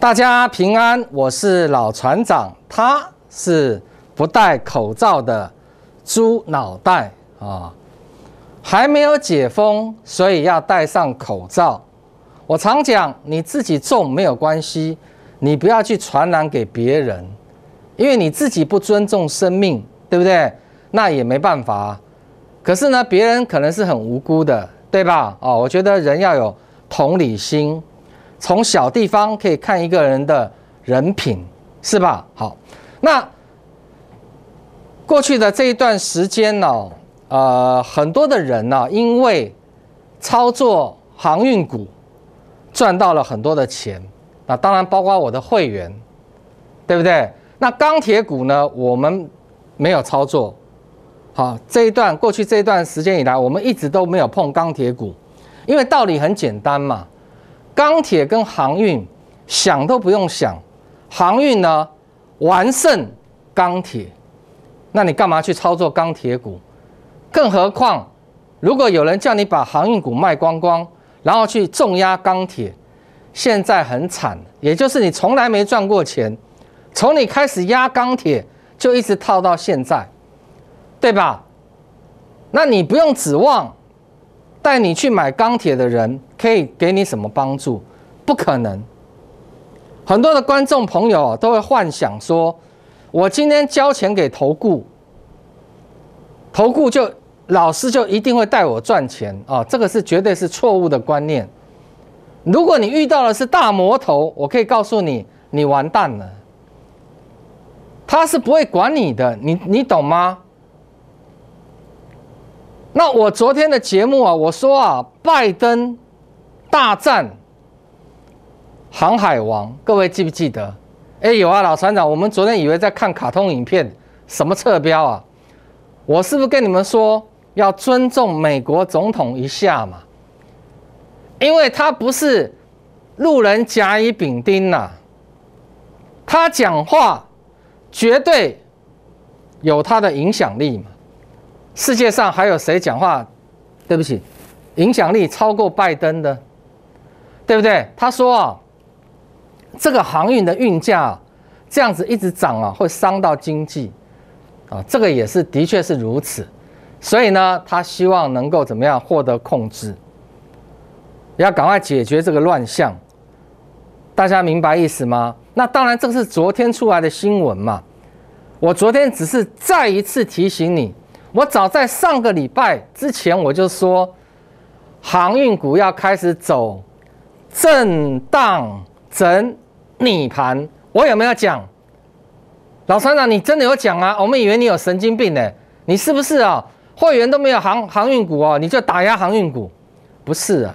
大家平安，我是老船长，他是不戴口罩的猪脑袋啊，还没有解封，所以要戴上口罩。我常讲，你自己中没有关系，你不要去传染给别人，因为你自己不尊重生命，对不对？那也没办法。可是呢，别人可能是很无辜的，对吧？哦，我觉得人要有同理心。从小地方可以看一个人的人品，是吧？好，那过去的这一段时间呢，很多的人呢，因为操作航运股赚到了很多的钱，那当然包括我的会员，对不对？那钢铁股呢，我们没有操作。好，过去这一段时间以来，我们一直都没有碰钢铁股，因为道理很简单嘛。钢铁跟航运想都不用想，航运呢完胜钢铁，那你干嘛去操作钢铁股？更何况，如果有人叫你把航运股卖光光，然后去重压钢铁，现在很惨，也就是你从来没赚过钱，从你开始压钢铁就一直套到现在，对吧？那你不用指望带你去买钢铁的人可以给你什么帮助？不可能。很多的观众朋友都会幻想说，我今天交钱给投顾，投顾老师就一定会带我赚钱啊，这个是绝对是错误的观念。如果你遇到的是大魔头，我可以告诉你，你完蛋了。他是不会管你的，你懂吗？那我昨天的节目啊，我说啊，拜登大战航海王，各位记不记得？有啊，老船长，我们昨天以为在看卡通影片，什么侧标啊？我是不是跟你们说要尊重美国总统一下嘛？因为他不是路人甲乙丙丁呐，他讲话绝对有他的影响力嘛。世界上还有谁讲话，对不起，影响力超过拜登的，对不对？他说啊，这个航运的运价这样子一直涨啊，会伤到经济啊，这个也是的确是如此。所以呢，他希望能够怎么样获得控制，要赶快解决这个乱象。大家明白意思吗？那当然，这个是昨天出来的新闻嘛。我昨天只是再一次提醒你。我早在上个礼拜之前我就说，航运股要开始走震荡整理盘。我有没有讲？老船长，你真的有讲啊？我们以为你有神经病呢，你是不是啊？会员都没有航运股哦，你就打压航运股？不是啊。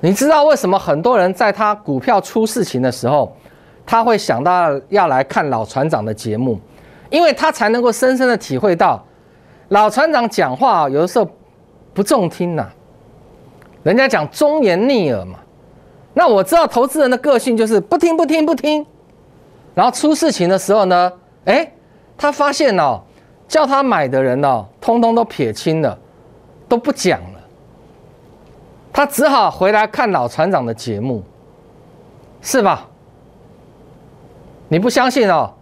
你知道为什么很多人在他股票出事情的时候，他会想到要来看老船长的节目？因为他才能够深深的体会到，老船长讲话有的时候不中听呐，人家讲忠言逆耳嘛。那我知道投资人的个性就是不听，然后出事情的时候呢，他发现哦，叫他买的人哦，通通都撇清了，都不讲了，他只好回来看老船长的节目，是吧？你不相信哦？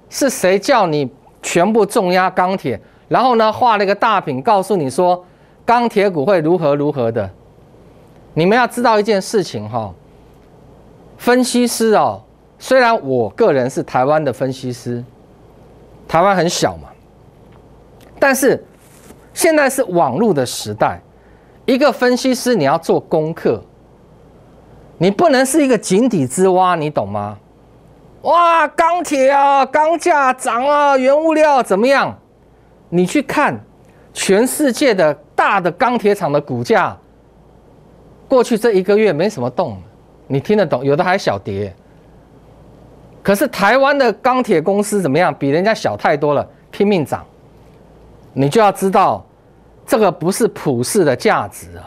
是谁叫你全部重压钢铁，然后呢画了一个大饼，告诉你说钢铁股会如何的？你们要知道一件事情哈，分析师哦，虽然我个人是台湾的分析师，台湾很小嘛，但是现在是网络的时代，一个分析师你要做功课，你不能是一个井底之蛙，你懂吗？哇，钢铁啊，钢价涨啊，原物料怎么样？你去看全世界的大的钢铁厂的股价，过去这一个月没什么动，你听得懂？有的还小跌。可是台湾的钢铁公司怎么样？比人家小太多了，拼命涨。你就要知道，这个不是普世的价值啊。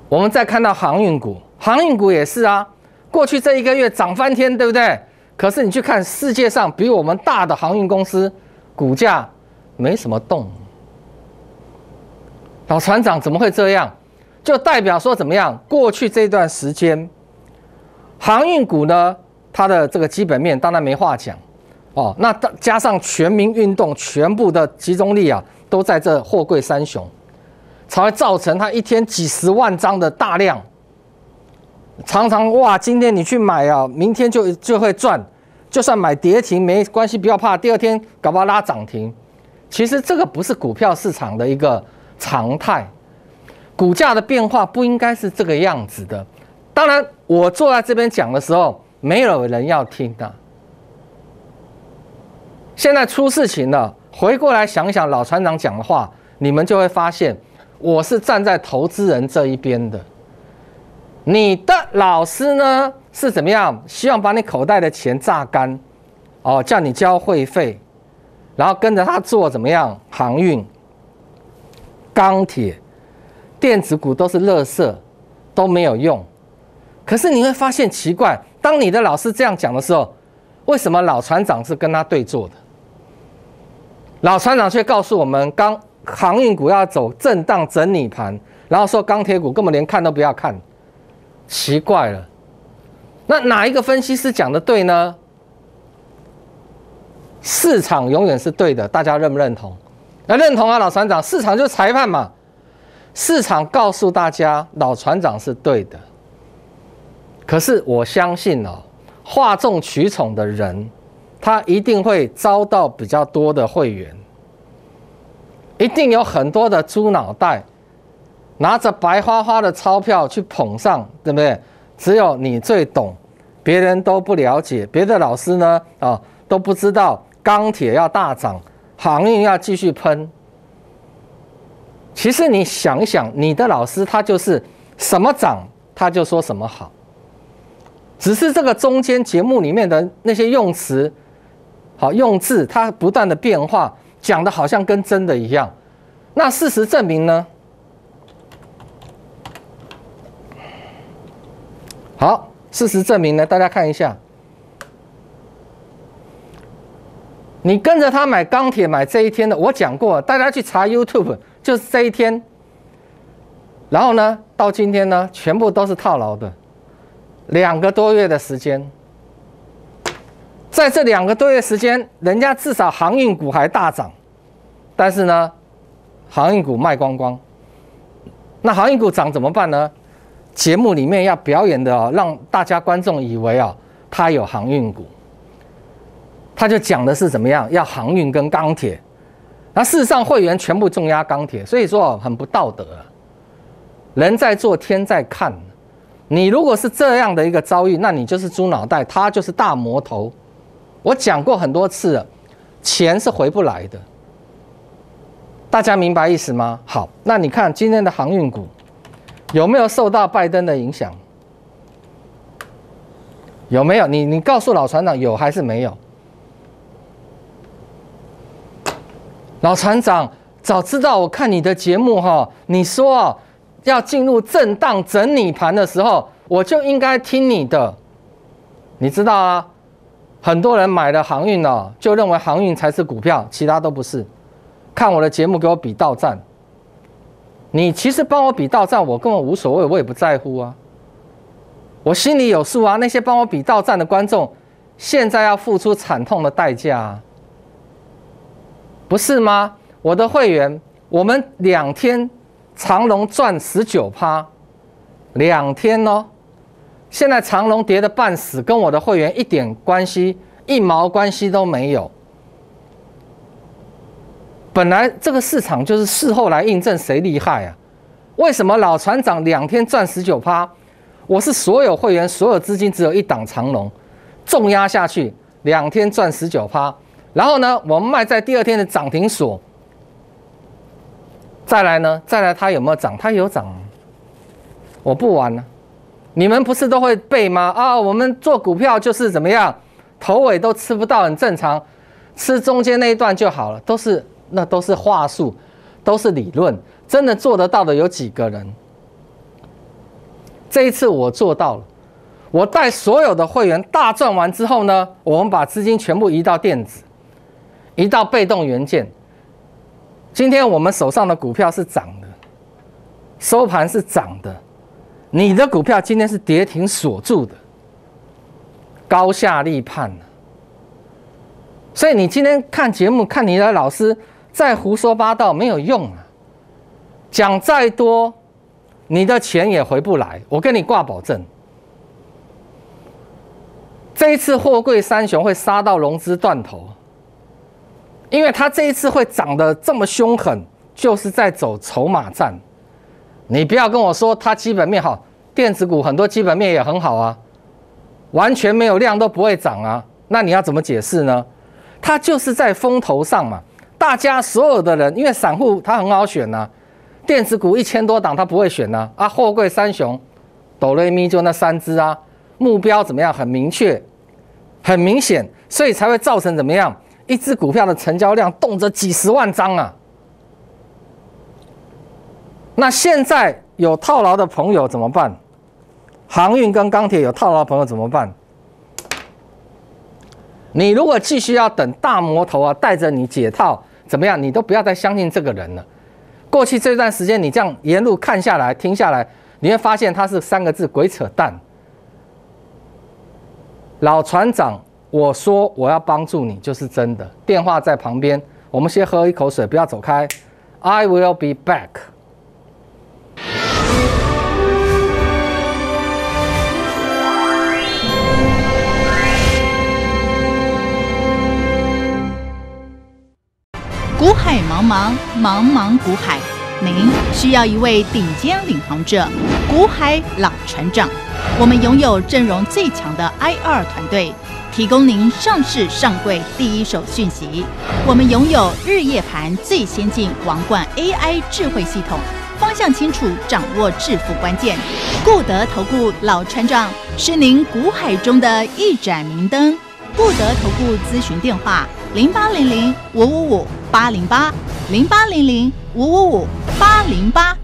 我们再看到航运股，航运股也是啊。过去这一个月涨翻天，对不对？可是你去看世界上比我们大的航运公司，股价没什么动。老船长怎么会这样？就代表说怎么样？过去这段时间，航运股呢，它的这个基本面当然没话讲哦。那加上全民运动，全部的集中力啊，都在这货柜三雄，才会造成它一天几十万张的大量。常常哇，今天你去买啊，明天就会赚，就算买跌停没关系，不要怕，第二天搞不好拉涨停。其实这个不是股票市场的一个常态，股价的变化不应该是这个样子的。当然，我坐在这边讲的时候，没有人要听的。现在出事情了，回过来想想老船长讲的话，你们就会发现，我是站在投资人这一边的。你的老师呢是怎么样？希望把你口袋的钱榨干，哦，叫你交会费，然后跟着他做怎么样？航运、钢铁、电子股都是垃圾，都没有用。可是你会发现奇怪，当你的老师这样讲的时候，为什么老船长是跟他对坐的？老船长却告诉我们，航运股要走震荡整理盘，然后说钢铁股根本连看都不要看。奇怪了，那哪一个分析师讲的对呢？市场永远是对的，大家认不认同？认同啊，老船长，市场就是裁判嘛。市场告诉大家，老船长是对的。可是我相信哦，哗众取宠的人，他一定会遭到比较多的会员，一定有很多的猪脑袋。拿着白花花的钞票去捧上，对不对？只有你最懂，别人都不了解，别的老师呢都不知道钢铁要大涨，航运要继续喷。其实你想一想，你的老师他就是什么涨他就说什么好，只是这个中间节目里面的那些用词、用字，它不断的变化，讲的好像跟真的一样。那事实证明呢？好，事实证明呢，大家看一下，你跟着他买钢铁，买这一天的，我讲过，大家去查 YouTube， 就是这一天。然后呢，到今天呢，全部都是套牢的，2个多月的时间。在这2个多月时间，人家至少航运股还大涨，但是呢，航运股卖光光。那航运股涨怎么办呢？节目里面要表演的让大家观众以为他有航运股，他就讲的是怎么样要航运跟钢铁，那事实上会员全部重压钢铁，所以说很不道德。人在做天在看，你如果是这样的一个遭遇，那你就是猪脑袋，他就是大魔头。我讲过很多次了，钱是回不来的，大家明白意思吗？好，那你看今天的航运股。有没有受到拜登的影响？有没有？你告诉老船长有还是没有？老船长早知道我看你的节目你说要进入震荡整理盘的时候，我就应该听你的。你知道啊，很多人买了航运就认为航运才是股票，其他都不是。看我的节目给我比到站。你其实帮我比到站，我根本无所谓，我也不在乎啊。我心里有数啊。那些帮我比到站的观众，现在要付出惨痛的代价啊，不是吗？我的会员，我们2天长荣赚19%，2天哦。现在长荣跌得半死，跟我的会员一点关系，1毛关系都没有。本来这个市场就是事后来印证谁厉害啊？为什么老船长2天赚19%？我是所有会员所有资金只有1档长荣，重压下去2天赚19%，然后呢，我们卖在第2天的涨停锁。再来呢？再来它有没有涨？它有涨，我不玩了。你们不是都会背吗？我们做股票就是怎么样，头尾都吃不到，很正常，吃中间那一段就好了，那都是话术，都是理论，真的做得到的有几个人？这一次我做到了，我带所有的会员大赚完之后呢，我们把资金全部移到电子，移到被动元件。今天我们手上的股票是涨的，收盘是涨的，你的股票今天是跌停锁住的，高下立判啊。所以你今天看节目，看你的老师再胡说八道没有用啊，讲再多，你的钱也回不来。我跟你挂保证，这一次货柜三雄会杀到融资断头，因为它这一次会涨得这么凶狠，就是在走筹码战。你不要跟我说它基本面好，电子股很多基本面也很好啊，完全没有量都不会涨啊，那你要怎么解释呢？它就是在风头上嘛，大家所有的人，因为散户他很好选啊，电子股1000多档他不会选啊，货柜三雄，哆瑞咪就那3只啊，目标怎么样？很明确，很明显，所以才会造成怎么样？一只股票的成交量动辄几10万张啊。那现在有套牢的朋友怎么办？航运跟钢铁有套牢的朋友怎么办？你如果继续要等大魔头啊带着你解套，怎么样？你都不要再相信这个人了。过去这段时间你这样沿路看下来、听下来，你会发现他是3个字：鬼扯淡。老船长，我说我要帮助你，就是真的。电话在旁边，我们先喝一口水，不要走开。I will be back。股海茫茫，茫茫股海，您需要一位顶尖领航者，股海老船长。我们拥有阵容最强的 IR 团队，提供您上市上柜第一手讯息。我们拥有日夜盘最先进王冠 AI 智慧系统，方向清楚，掌握致富关键。固德投顾老船长是您股海中的一盏明灯。固德投顾咨询电话：0800-555-808，0800-555-808。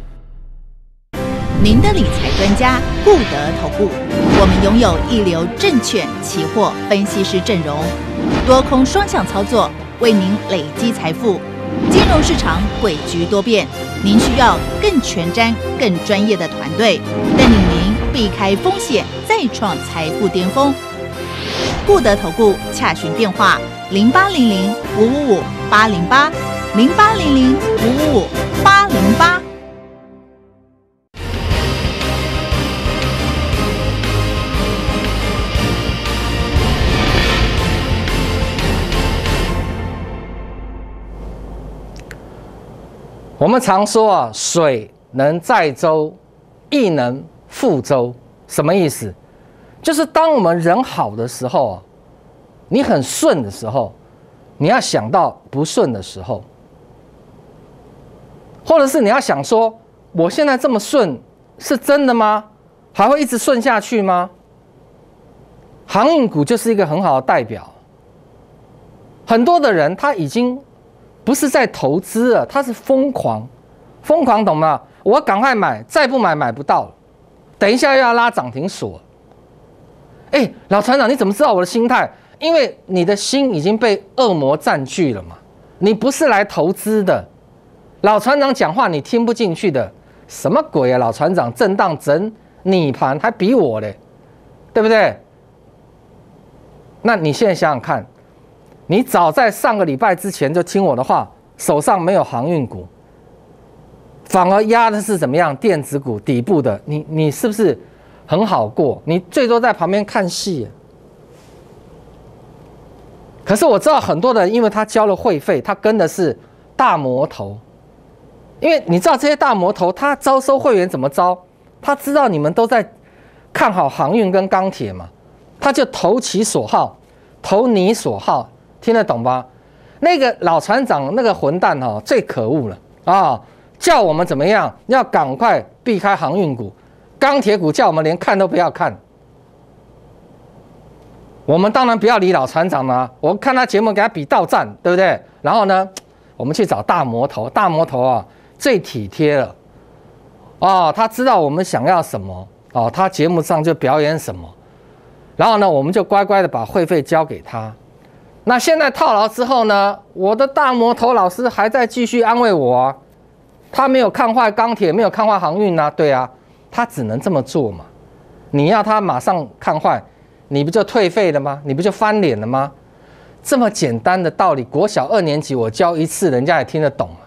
您的理财专家固德投顾，我们拥有一流证券期货分析师阵容，多空双向操作，为您累积财富。金融市场诡谲多变，您需要更全瞻、更专业的团队，带领您避开风险，再创财富巅峰。固德投顾洽询电话：0800-555-808，0800-555-808。我们常说啊，水能载舟，亦能覆舟。什么意思？就是当我们人好的时候啊，你很顺的时候，你要想到不顺的时候，或者是你要想说，我现在这么顺是真的吗？还会一直顺下去吗？航运股就是一个很好的代表。很多的人他已经不是在投资了，他是疯狂，懂吗？我赶快买，再不买买不到了，等一下又要拉涨停锁。老船长，你怎么知道我的心态？因为你的心已经被恶魔占据了嘛，你不是来投资的。老船长讲话你听不进去的，什么鬼啊？老船长震荡整你盘还比我嘞，对不对？那你现在想想看，你早在上个礼拜之前就听我的话，手上没有航运股，反而压的是怎么样？电子股底部的，你是不是很好过？你最多在旁边看戏。可是我知道很多人，因为他交了会费，他跟的是大魔头。因为你知道这些大魔头，他招收会员怎么招？他知道你们都在看好航运跟钢铁嘛，他就投其所好，投你所好，听得懂吧？那个老船长那个混蛋最可恶了啊！叫我们怎么样？要赶快避开航运股。钢铁股叫我们连看都不要看，我们当然不要理老船长啦。我看他节目给他比倒站，对不对？然后呢，我们去找大魔头，大魔头啊最体贴了，他知道我们想要什么，他节目上就表演什么，然后呢，我们就乖乖的把会费交给他。那现在套牢之后呢，我的大魔头老师还在继续安慰我啊，他没有看坏钢铁，没有看坏航运啊，对啊。他只能这么做嘛，你要他马上看坏，你不就退费了吗？你不就翻脸了吗？这么简单的道理，国小2年级我教一次，人家也听得懂啊。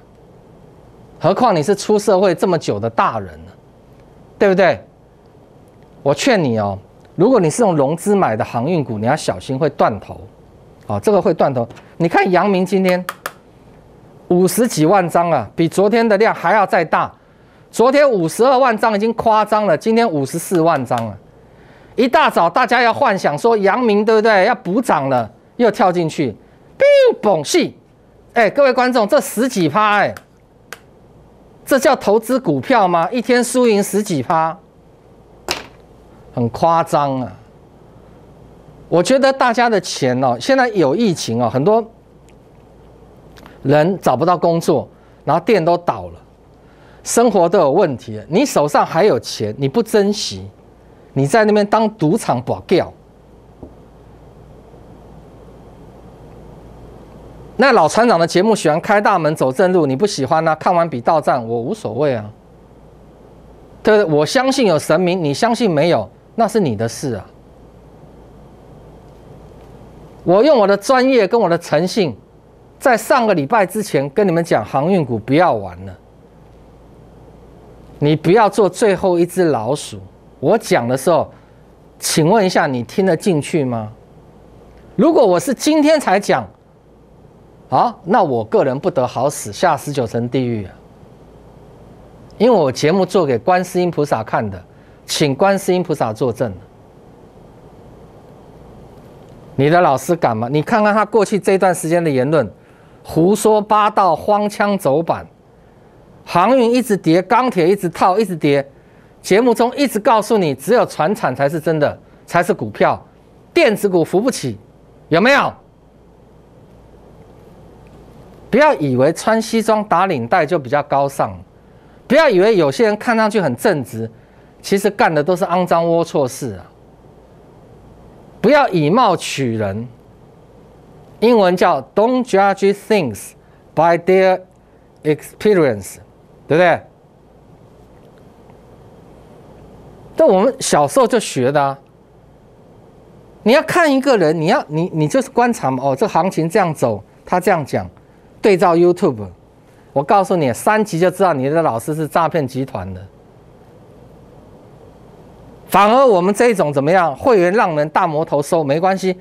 何况你是出社会这么久的大人了，对不对？我劝你哦，如果你是用融资买的航运股，你要小心会断头，哦，这个会断头。你看阳明今天50几万张啊，比昨天的量还要再大。昨天52万张已经夸张了，今天54万张了。一大早大家要幻想说阳明对不对？要补涨了，又跳进去，嘣戏，各位观众，这10几%，这叫投资股票吗？一天输赢10几%，很夸张啊！我觉得大家的钱哦，现在有疫情哦，很多人找不到工作，然后店都倒了，生活都有问题了。你手上还有钱，你不珍惜，你在那边当赌场保钓。那老船长的节目喜欢开大门走正路，你不喜欢啊？看完比到站，我无所谓啊，对不对？我相信有神明，你相信没有，那是你的事啊。我用我的专业跟我的诚信，在上个礼拜之前跟你们讲，航运股不要玩了，你不要做最后一只老鼠。我讲的时候，请问一下，你听得进去吗？如果我是今天才讲，好，那我个人不得好死，下19层地狱啊！因为我节目做给观世音菩萨看的，请观世音菩萨作证。你的老师敢吗？你看看他过去这段时间的言论，胡说八道，荒腔走板，航运一直跌，钢铁一直套，一直跌。节目中一直告诉你，只有传产才是真的，才是股票，电子股扶不起，有没有？不要以为穿西装打领带就比较高尚，不要以为有些人看上去很正直，其实干的都是肮脏龌龊事啊！不要以貌取人，英文叫 "Don't judge things by their experience"， 对不对？这我们小时候就学的啊。你要看一个人，你就是观察嘛，哦，这行情这样走，他这样讲。对照 YouTube， 我告诉你，3集就知道你的老师是诈骗集团的。反而我们这种怎么样？会员让人大摩头收没关系，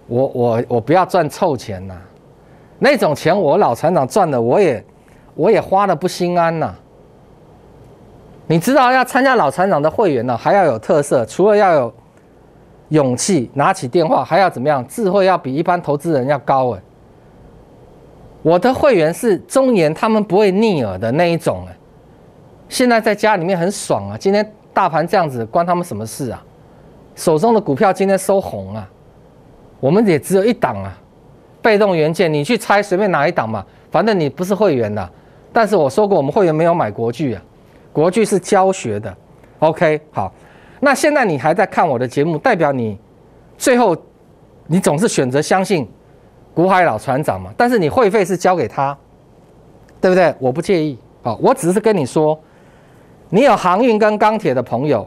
我不要赚臭钱呐、那种钱我老船长赚的，我也花的不心安呐、你知道要参加老船长的会员呢，还要有特色，除了要有勇气拿起电话，还要怎么样？智慧要比一般投资人要高我的会员是忠言，他们不会逆耳的那一种现在在家里面很爽啊，今天大盘这样子，关他们什么事啊？手中的股票今天收红啊，我们也只有一档啊，被动元件，你去猜随便哪一档嘛，反正你不是会员的。但是我说过，我们会员没有买国巨啊，国巨是教学的。OK， 好，那现在你还在看我的节目，代表你最后你总是选择相信股海老船长嘛，但是你会费是交给他，对不对？我不介意，好，我只是跟你说，你有航运跟钢铁的朋友，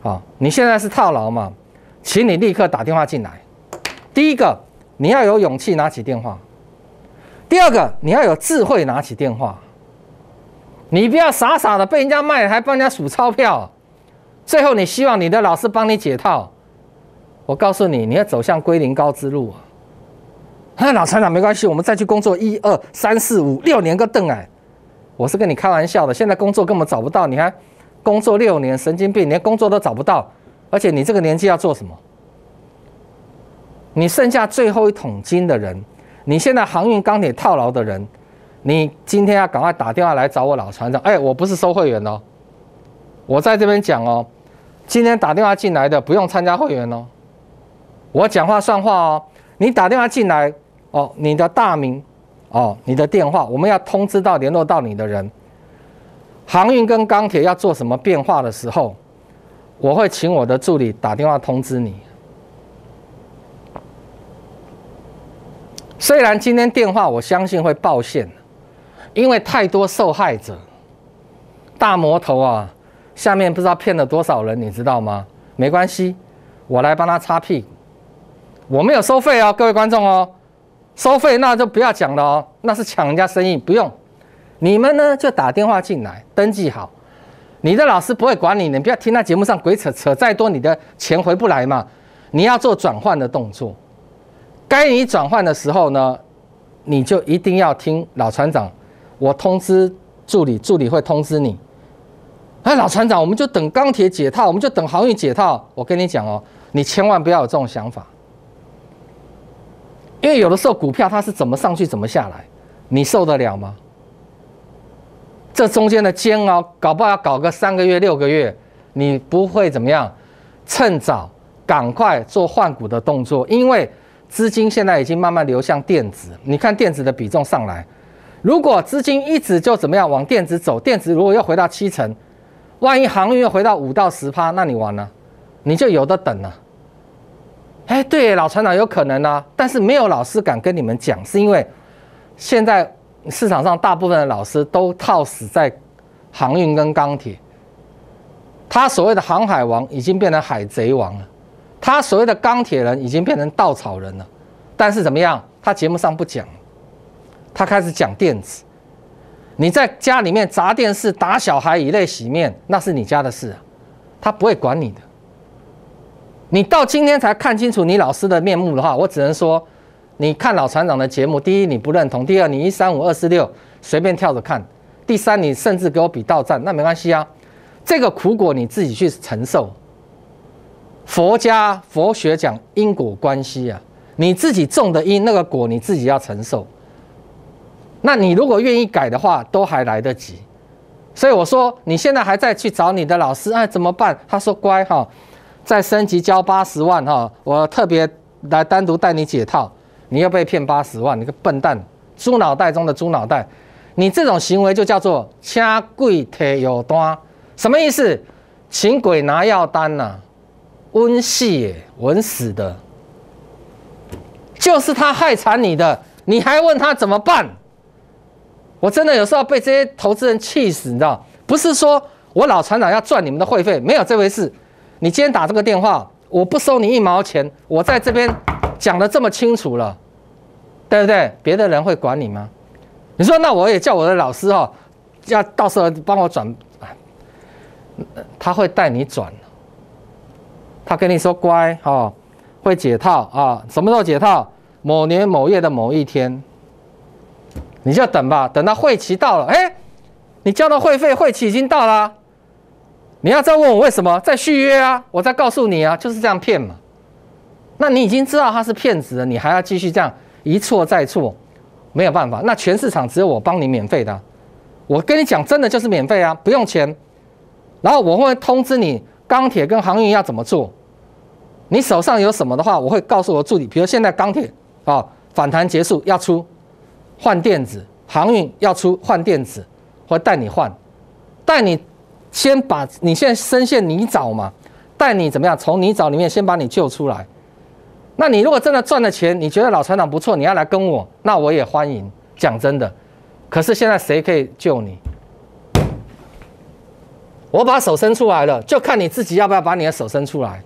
好，你现在是套牢嘛，请你立刻打电话进来。第一个，你要有勇气拿起电话；第二个，你要有智慧拿起电话。你不要傻傻的被人家卖，还帮人家数钞票，最后你希望你的老师帮你解套，我告诉你，你要走向归零高之路啊！老船长没关系，我们再去工作1、2、3、4、5、6年个邓我是跟你开玩笑的。现在工作根本找不到，你还工作6年，神经病，连工作都找不到。而且你这个年纪要做什么？你剩下最后一桶金的人，你现在航运钢铁套牢的人，你今天要赶快打电话来找我老船长。我不是收会员哦，我在这边讲哦，今天打电话进来的不用参加会员哦，我讲话算话哦。你打电话进来哦，你的大名哦，你的电话，我们要通知到联络到你的人。航运跟钢铁要做什么变化的时候，我会请我的助理打电话通知你。虽然今天电话我相信会爆线，因为太多受害者，大魔头啊，下面不知道骗了多少人，你知道吗？没关系，我来帮他擦屁股。我没有收费哦，各位观众哦，收费那就不要讲了哦，那是抢人家生意，不用。你们呢就打电话进来登记好，你的老师不会管你，你不要听他节目上鬼扯，扯再多你的钱回不来嘛。你要做转换的动作，该你转换的时候呢，你就一定要听老船长，我通知助理，助理会通知你。哎，老船长，我们就等钢铁解套，我们就等航运解套。我跟你讲哦，你千万不要有这种想法，因为有的时候股票它是怎么上去怎么下来，你受得了吗？这中间的煎熬，搞不好要搞个3个月、6个月，你不会怎么样？趁早赶快做换股的动作，因为资金现在已经慢慢流向电子。你看电子的比重上来，如果资金一直就怎么样往电子走，电子如果又回到70%，万一航运又回到5到10%，那你完了，你就有的等了。哎，对，老船长有可能啊，但是没有老师敢跟你们讲，是因为现在市场上大部分的老师都套死在航运跟钢铁，他所谓的航海王已经变成海贼王了，他所谓的钢铁人已经变成稻草人了。但是怎么样？他节目上不讲，他开始讲电子。你在家里面砸电视、打小孩、以泪洗面，那是你家的事啊，他不会管你的。你到今天才看清楚你老师的面目的话，我只能说，你看老船长的节目，第一你不认同，第二你135、26随便跳着看，第三你甚至给我比倒站，那没关系啊，这个苦果你自己去承受。佛学讲因果关系啊，你自己种的因，那个果你自己要承受。那你如果愿意改的话，都还来得及。所以我说，你现在还在去找你的老师，哎，怎么办？他说乖哈，再升级交80万哈，我特别来单独带你解套。你又被骗80万，你个笨蛋，猪脑袋中的猪脑袋。你这种行为就叫做掐鬼提药单，什么意思？请鬼拿药单呐、啊，温系耶，稳死的，就是他害惨你的，你还问他怎么办？我真的有时候被这些投资人气死，你知道？不是说我老船长要赚你们的会费，没有这回事。你今天打这个电话，我不收你1毛钱，我在这边讲得这么清楚了，对不对？别的人会管你吗？你说那我也叫我的老师哈，要到时候帮我转，他会带你转，他跟你说乖哈，会解套啊，什么时候解套？某年某月的某一天，你就等吧，等到会期到了，哎，你交的会费会期已经到了啊，你要再问我为什么，再续约啊，我再告诉你啊，就是这样骗嘛。那你已经知道他是骗子了，你还要继续这样一错再错，没有办法。那全市场只有我帮你免费的啊，我跟你讲，真的就是免费啊，不用钱。然后我会通知你钢铁跟航运要怎么做。你手上有什么的话，我会告诉我助理，比如现在钢铁啊反弹结束要出换电子，航运要出换电子，会带你换，带你先把你现在深陷泥沼嘛，带你怎么样从泥沼里面先把你救出来。那你如果真的赚了钱，你觉得老船长不错，你要来跟我，那我也欢迎。讲真的，可是现在谁可以救你？我把手伸出来了，就看你自己要不要把你的手伸出来。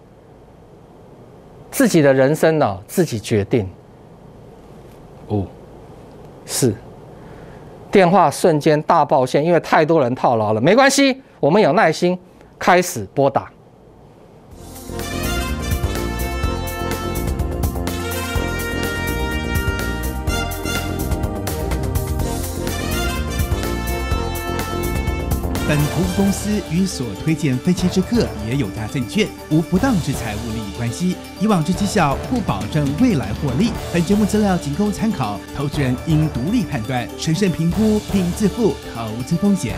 自己的人生呢，自己决定。5、4，电话瞬间大爆线，因为太多人套牢了。没关系，我们有耐心，开始拨打。本投资公司与所推荐分期之客也有大证券，无不当之财务利益关系。以往之绩效不保证未来获利。本节目资料仅供参考，投资人应独立判断、审慎评估并自负投资风险。